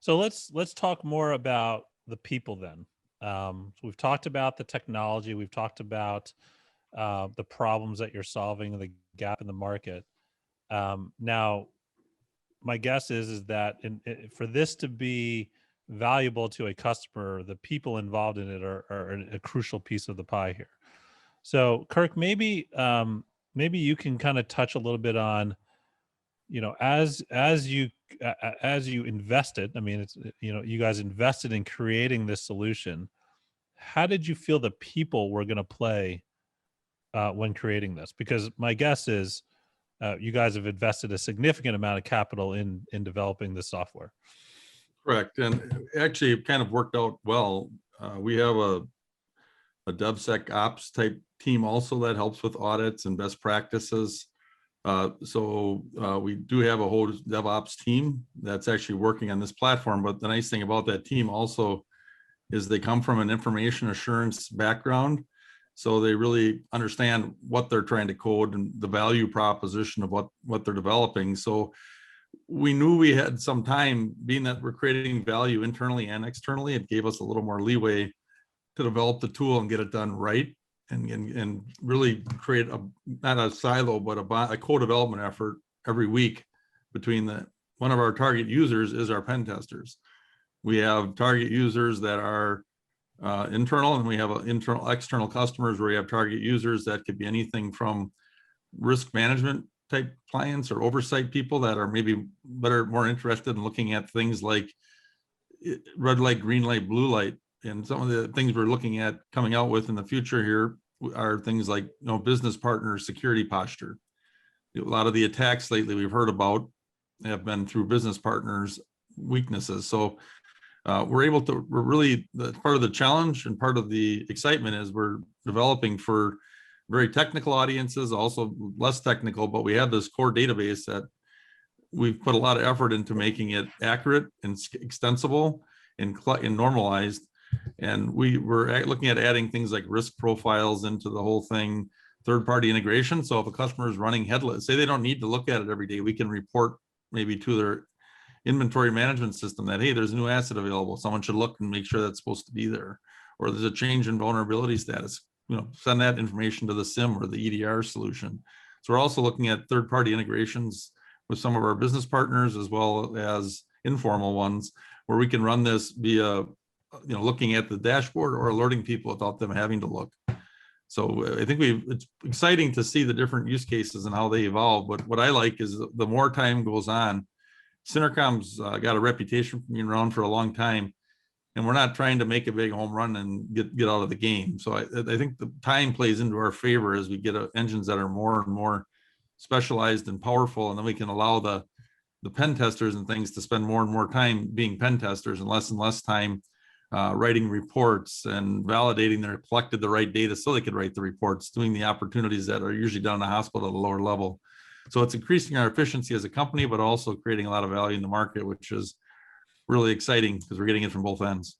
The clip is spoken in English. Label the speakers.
Speaker 1: So let's talk more about the people then. So we've talked about the technology. We've talked about the problems that you're solving, the gap in the market. Now, my guess is that for this to be valuable to a customer, the people involved in it are a crucial piece of the pie here. So, Kirk, maybe you can kind of touch a little bit on, as you invested. I mean, it's you guys invested in creating this solution. How did you feel the people were going to play when creating this? Because my guess is you guys have invested a significant amount of capital in developing this software.
Speaker 2: Correct, and actually it kind of worked out well. We have a DevSecOps type team also that helps with audits and best practices. So we do have a whole DevOps team that's actually working on this platform. But the nice thing about that team also is they come from an information assurance background. So they really understand what they're trying to code and the value proposition of what they're developing. So we knew we had some time, being that we're creating value internally and externally. It gave us a little more leeway to develop the tool and get it done right, and really create not a silo, but a co-development effort every week between one of our target users is our pen testers. We have target users that are internal, and we have external customers where we have target users that could be anything from risk management type clients or oversight people that are maybe more interested in looking at things like red light, green light, blue light. And some of the things we're looking at coming out with in the future here are things like business partner security posture. A lot of the attacks lately we've heard about have been through business partners' weaknesses. So we're really, part of the challenge and part of the excitement is we're developing for very technical audiences, also less technical, but we have this core database that we've put a lot of effort into making it accurate and extensible and normalized. And we were looking at adding things like risk profiles into the whole thing, third-party integration. So if a customer is running headless, say they don't need to look at it every day, we can report maybe to their inventory management system that, hey, there's a new asset available. Someone should look and make sure that's supposed to be there. Or there's a change in vulnerability status. Send that information to the SIM or the EDR solution. So we're also looking at third-party integrations with some of our business partners, as well as informal ones, where we can run this via looking at the dashboard or alerting people without them having to look. So I think it's exciting to see the different use cases and how they evolve. But what I like is the more time goes on, SynerComm's got a reputation for being around for a long time, and we're not trying to make a big home run and get out of the game. So I think the time plays into our favor as we get engines that are more and more specialized and powerful, and then we can allow the pen testers and things to spend more and more time being pen testers and less time writing reports and validating they collected the right data so they could write the reports, doing the opportunities that are usually done in the hospital at a lower level. So it's increasing our efficiency as a company, but also creating a lot of value in the market, which is really exciting because we're getting it from both ends.